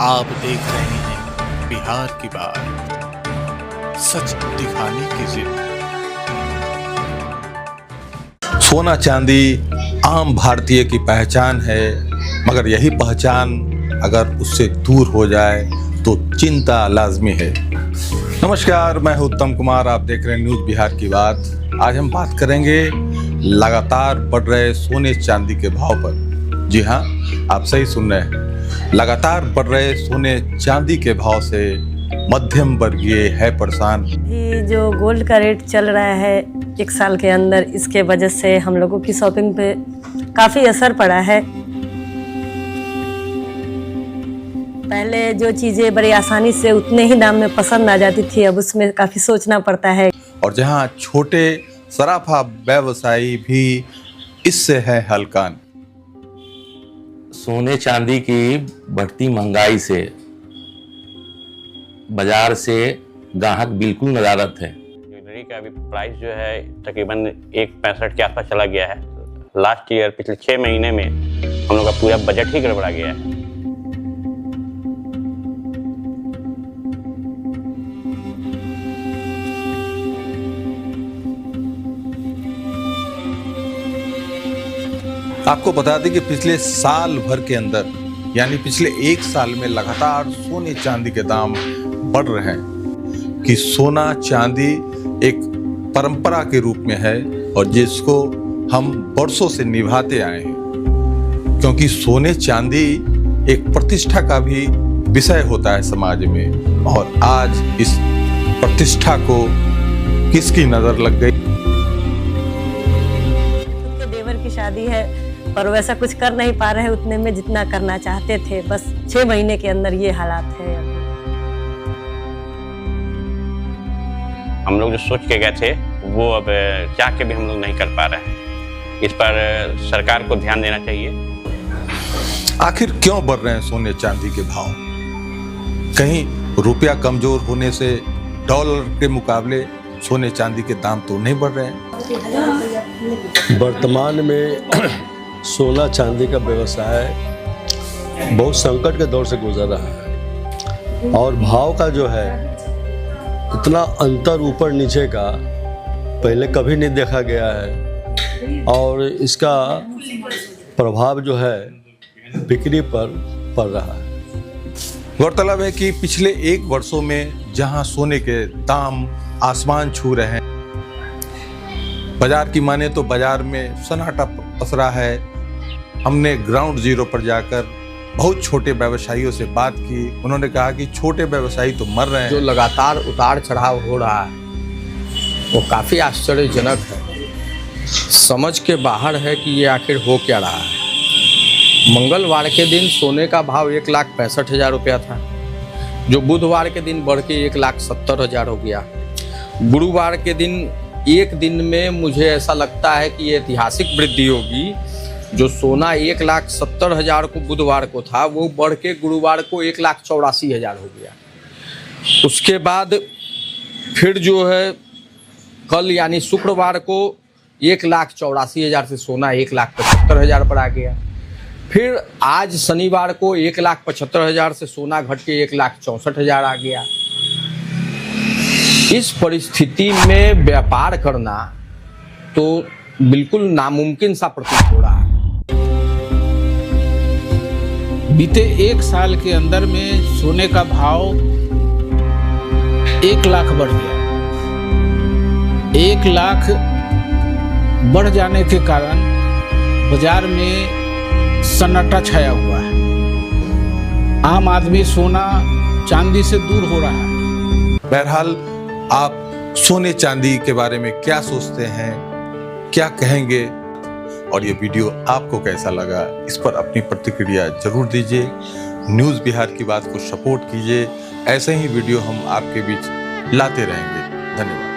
आप देख रहे हैं बिहार की बात, सच दिखाने की जिद। सोना चांदी आम भारतीय की पहचान है, मगर यही पहचान अगर उससे दूर हो जाए तो चिंता लाजमी है। नमस्कार, मैं हूं उत्तम कुमार, आप देख रहे हैं न्यूज़ बिहार की बात। आज हम बात करेंगे लगातार बढ़ रहे सोने चांदी के भाव पर। जी हाँ, आप सही सुन रहे हैं, लगातार बढ़ रहे सोने चांदी के भाव से मध्यम वर्गीय है परेशान। ये जो गोल्ड का रेट चल रहा है एक साल के अंदर, इसके वजह से हम लोगों की शॉपिंग पे काफ़ी असर पड़ा है। पहले जो चीज़ें बड़ी आसानी से उतने ही दाम में पसंद आ जाती थी, अब उसमें काफ़ी सोचना पड़ता है। और जहां छोटे सराफा व्यवसायी भी इससे है हलकान। सोने चांदी की बढ़ती महंगाई से बाजार से ग्राहक बिल्कुल नदारत है। ज्वेलरी का अभी प्राइस जो है तकरीबन 1.65 के आसपास चला गया है। लास्ट ईयर पिछले 6 महीने में हम लोग का पूरा बजट ही गड़बड़ा गया है। आपको बता दें कि पिछले साल भर के अंदर, यानी पिछले एक साल में लगातार सोने चांदी के दाम बढ़ रहे हैं। कि सोना चांदी एक परंपरा के रूप में है और जिसको हम वर्षों से निभाते आए हैं, क्योंकि सोने चांदी एक प्रतिष्ठा का भी विषय होता है समाज में। और आज इस प्रतिष्ठा को किसकी नजर लग गई? देवर की शादी है और वैसा कुछ कर नहीं पा रहे हैं उतने में जितना करना चाहते थे। बस 6 महीने के अंदर ये हालात है। हम लोग जो सोच के गए थे वो अब चाह के भी हम लोग नहीं कर पा रहे हैं। इस पर सरकार को ध्यान देना चाहिए। आखिर क्यों बढ़ रहे हैं सोने चांदी के भाव? कहीं रुपया कमजोर होने से डॉलर के मुकाबले सोने चांदी के दाम तो नहीं बढ़ रहे हैं? वर्तमान में सोना चांदी का व्यवसाय बहुत संकट के दौर से गुजर रहा है और भाव का जो है इतना अंतर ऊपर नीचे का पहले कभी नहीं देखा गया है। और इसका प्रभाव जो है बिक्री पर पड़ रहा है। गौरतलब है कि पिछले 1 वर्षों में जहां सोने के दाम आसमान छू रहे हैं, बाजार की माने तो बाजार में सन्नाटा पसरा है। हमने ग्राउंड जीरो पर जाकर बहुत छोटे व्यवसायियों से बात की। उन्होंने कहा कि छोटे व्यवसायी तो मर रहे हैं। जो लगातार उतार चढ़ाव हो रहा है वो काफ़ी आश्चर्यजनक है। समझ के बाहर है कि ये आखिर हो क्या रहा है। मंगलवार के दिन सोने का भाव 1,65,000 रुपया था, जो बुधवार के दिन बढ़ के 1,70,000 हो गया। गुरुवार के दिन एक दिन में मुझे ऐसा लगता है कि ये ऐतिहासिक वृद्धि होगी। जो सोना 1,70,000 को बुधवार को था वो बढ़ के गुरुवार को 1,84,000 हो गया। उसके बाद फिर जो है कल यानी शुक्रवार को 1,84,000 से सोना 1,75,000 पर आ गया। फिर आज शनिवार को 1,75,000 से सोना घट के 1,64,000 आ गया। इस परिस्थिति में व्यापार करना तो बिल्कुल नामुमकिन सा प्रतीत हो रहा है। बीते 1 साल के अंदर में सोने का भाव 1 लाख बढ़ गया। 1 लाख बढ़ जाने के कारण बाजार में सन्नाटा छाया हुआ है। आम आदमी सोना चांदी से दूर हो रहा है। बहरहाल, आप सोने चांदी के बारे में क्या सोचते हैं, क्या कहेंगे, और ये वीडियो आपको कैसा लगा, इस पर अपनी प्रतिक्रिया जरूर दीजिए। न्यूज़ बिहार की बात को सपोर्ट कीजिए। ऐसे ही वीडियो हम आपके बीच लाते रहेंगे। धन्यवाद।